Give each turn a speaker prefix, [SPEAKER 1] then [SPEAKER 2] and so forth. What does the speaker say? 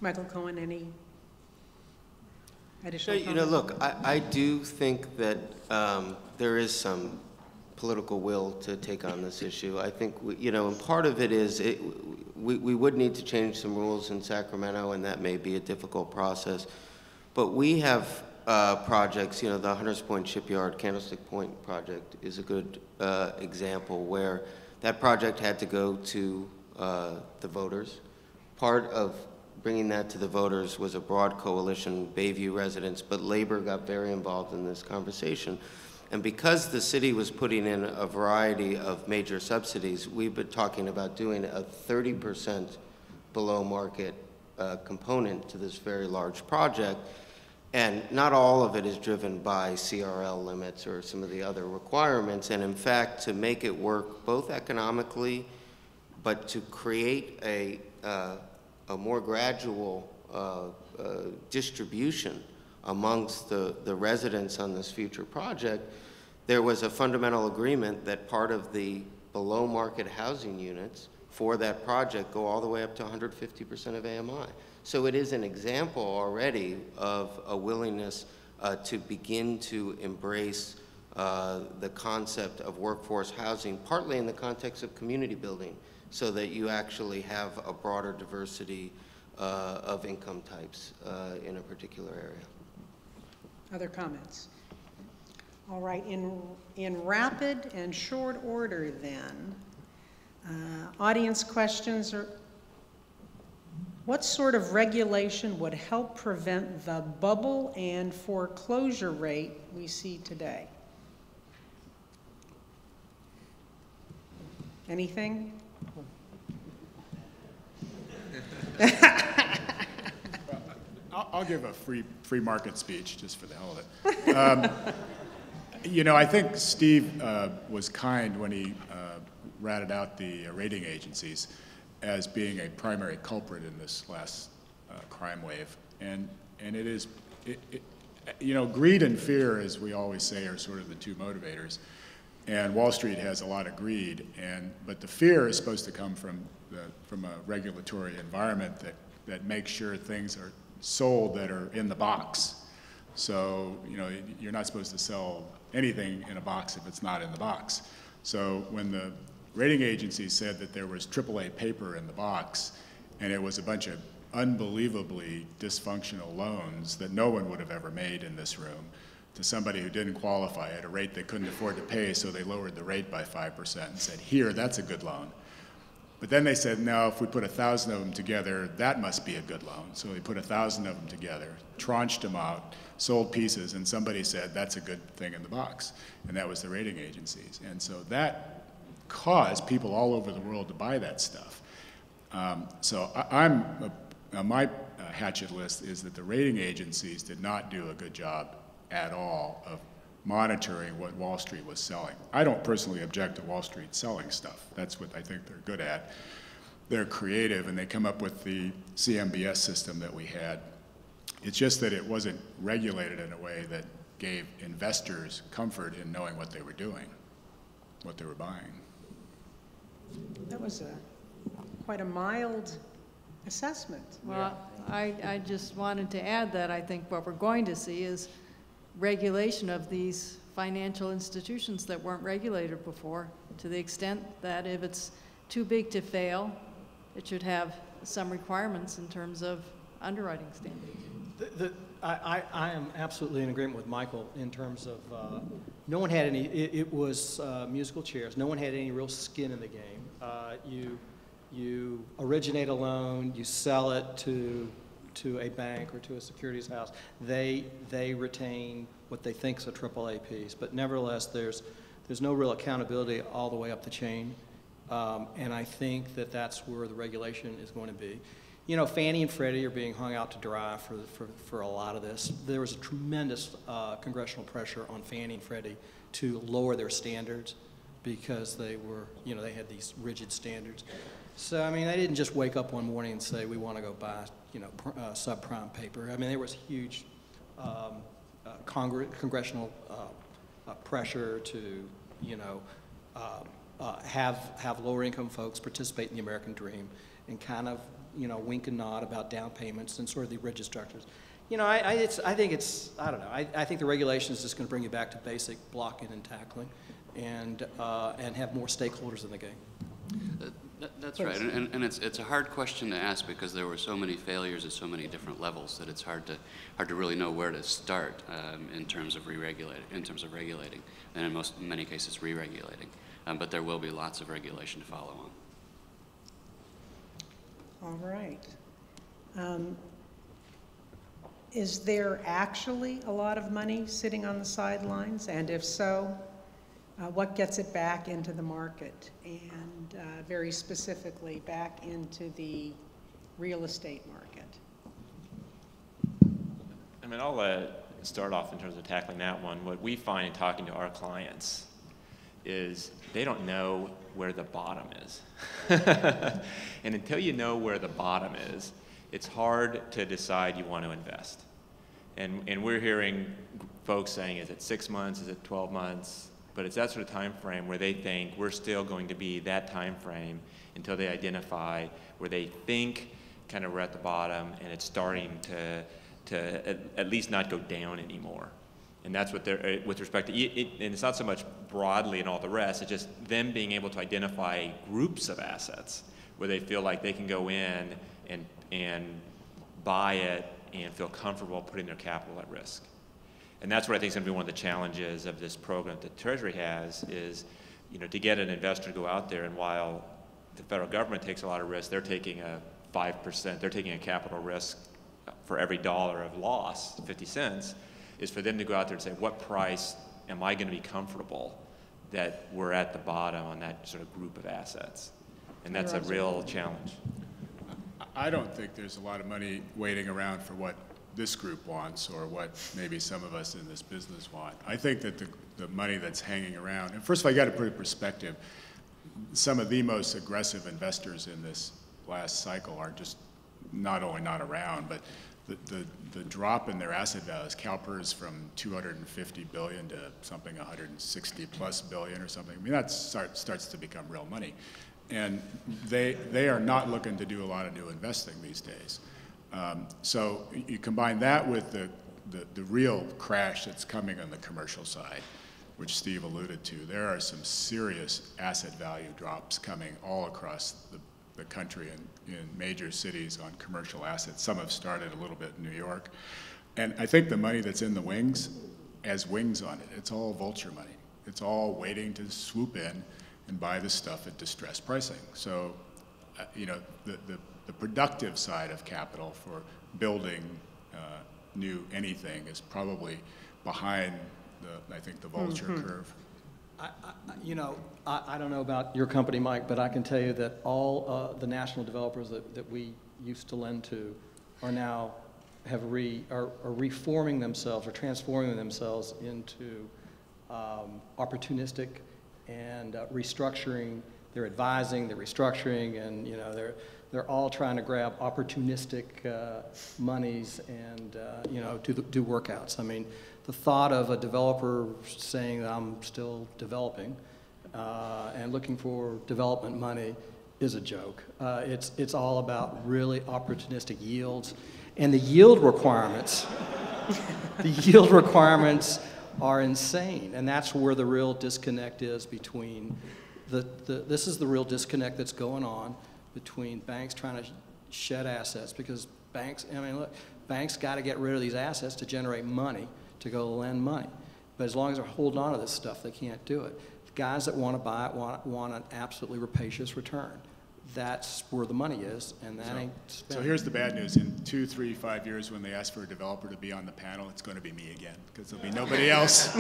[SPEAKER 1] Michael Cohen, any additional
[SPEAKER 2] You know, look, I do think that there is some political will to take on this issue. I think, you know, and part of it is we would need to change some rules in Sacramento, and that may be a difficult process. But we have projects, you know, the Hunters Point Shipyard Candlestick Point project is a good example where that project had to go to the voters. Part of bringing that to the voters was a broad coalition, Bayview residents, but labor got very involved in this conversation. And because the city was putting in a variety of major subsidies, we've been talking about doing a 30% below market component to this very large project. And not all of it is driven by CRL limits or some of the other requirements. And in fact, to make it work both economically, but to create a more gradual distribution amongst the residents on this future project, there was a fundamental agreement that part of the below market housing units for that project go all the way up to 150% of AMI. So it is an example already of a willingness to begin to embrace the concept of workforce housing, partly in the context of community building, so that you actually have a broader diversity of income types in a particular area.
[SPEAKER 1] Other comments? All right, in rapid and short order then, audience questions are, what sort of regulation would help prevent the bubble and foreclosure rate we see today? Anything?
[SPEAKER 3] I'll give a free market speech just for the hell of it. You know, I think Steve was kind when he ratted out the rating agencies as being a primary culprit in this last crime wave, and it is, you know, greed and fear, as we always say, are sort of the two motivators. And Wall Street has a lot of greed, but the fear is supposed to come from a regulatory environment that makes sure things are sold that are in the box. So, you know, you're not supposed to sell anything in a box if it's not in the box. So when the rating agency said that there was AAA paper in the box and it was a bunch of unbelievably dysfunctional loans that no one would have ever made in this room to somebody who didn't qualify at a rate they couldn't afford to pay, so they lowered the rate by 5% and said, here, that's a good loan. But then they said, no, if we put 1,000 of them together, that must be a good loan. So we put 1,000 of them together, tranched them out, sold pieces, and somebody said, that's a good thing in the box. And that was the rating agencies. And so that caused people all over the world to buy that stuff. So my hatchet list is that the rating agencies did not do a good job at all of monitoring what Wall Street was selling. I don't personally object to Wall Street selling stuff. That's what I think they're good at. They're creative, and they come up with the CMBS system that we had. It's just that it wasn't regulated in a way that gave investors comfort in knowing what they were doing, what they were buying.
[SPEAKER 1] That was quite a mild assessment.
[SPEAKER 4] Well, I just wanted to add that I think what we're going to see is regulation of these financial institutions that weren't regulated before, to the extent that if it's too big to fail, it should have some requirements in terms of underwriting standards.
[SPEAKER 5] I am absolutely in agreement with Michael in terms of no one had any, it was musical chairs. No one had any real skin in the game. You originate a loan, you sell it to a bank or to a securities house. They retain what they think is a AAA piece, but nevertheless, there's no real accountability all the way up the chain, and I think that that's where the regulation is going to be. You know, Fannie and Freddie are being hung out to dry for a lot of this. There was a tremendous congressional pressure on Fannie and Freddie to lower their standards because they were, you know, they had these rigid standards. So, I mean, they didn't just wake up one morning and say, we want to go buy, you know, subprime paper. I mean, there was huge congressional pressure to, you know, have lower income folks participate in the American dream and kind of wink and nod about down payments and sort of the rigid structures. I think I don't know. I think the regulation is just going to bring you back to basic blocking and tackling, and have more stakeholders in the game.
[SPEAKER 6] That's right, and it's a hard question to ask because there were so many failures at so many different levels that it's hard to really know where to start in terms of regulating, and in many cases re-regulating. But there will be lots of regulation to follow on.
[SPEAKER 1] All right. Is there actually a lot of money sitting on the sidelines? And if so, what gets it back into the market? And very specifically, back into the real estate market?
[SPEAKER 7] I mean, I'll start off in terms of tackling that one. What we find in talking to our clients is they don't know where the bottom is. And until you know where the bottom is, it's hard to decide you want to invest. And we're hearing folks saying, is it 6 months, is it 12 months? But it's that sort of time frame where they think we're still going to be that time frame until they identify where they think kind of we're at the bottom and it's starting to at least not go down anymore. And that's what they're, with respect to, and it's not so much broadly and all the rest, it's just them being able to identify groups of assets where they feel like they can go in and buy it and feel comfortable putting their capital at risk. And that's what I think is going to be one of the challenges of this program that Treasury has is, to get an investor to go out there, and while the federal government takes a lot of risk, they're taking a 5%, they're taking a capital risk for every dollar of loss, 50 cents, is for them to go out there and say, what price am I going to be comfortable that we're at the bottom on that sort of group of assets? And that's a real challenge.
[SPEAKER 3] I don't think there's a lot of money waiting around for what this group wants or what maybe some of us in this business want. I think that the money that's hanging around, and first of all, you got to put it in perspective, some of the most aggressive investors in this last cycle are just not only not around, but the drop in their asset values, CalPERS from 250 billion to something 160 plus billion or something. I mean, that starts to become real money. And they are not looking to do a lot of new investing these days. So you combine that with the real crash that's coming on the commercial side, which Steve alluded to. There are some serious asset value drops coming all across the country and in major cities on commercial assets. Some have started a little bit in New York. And I think the money that's in the wings has wings on it. It's all vulture money. It's all waiting to swoop in and buy the stuff at distressed pricing. So, the productive side of capital for building new anything is probably behind I think the vulture curve.
[SPEAKER 5] I don't know about your company, Mike, but I can tell you that all the national developers that we used to lend to are now are reforming themselves or transforming themselves into opportunistic and restructuring. They're advising, they're restructuring, and they're all trying to grab opportunistic monies and do workouts. I mean, the thought of a developer saying that I'm still developing and looking for development money is a joke. It's all about really opportunistic yields, and the yield requirements. The yield requirements are insane, and that's where the real disconnect is between this is the real disconnect that's going on between banks trying to shed assets, because banks got to get rid of these assets to generate money to go lend money. But as long as they're holding on to this stuff, they can't do it. The guys that want to buy it want an absolutely rapacious return. That's where the money is, and that ain't spent.
[SPEAKER 3] So here's the bad news. In 2, 3, 5 years, when they ask for a developer to be on the panel, it's going to be me again, because there'll be nobody else.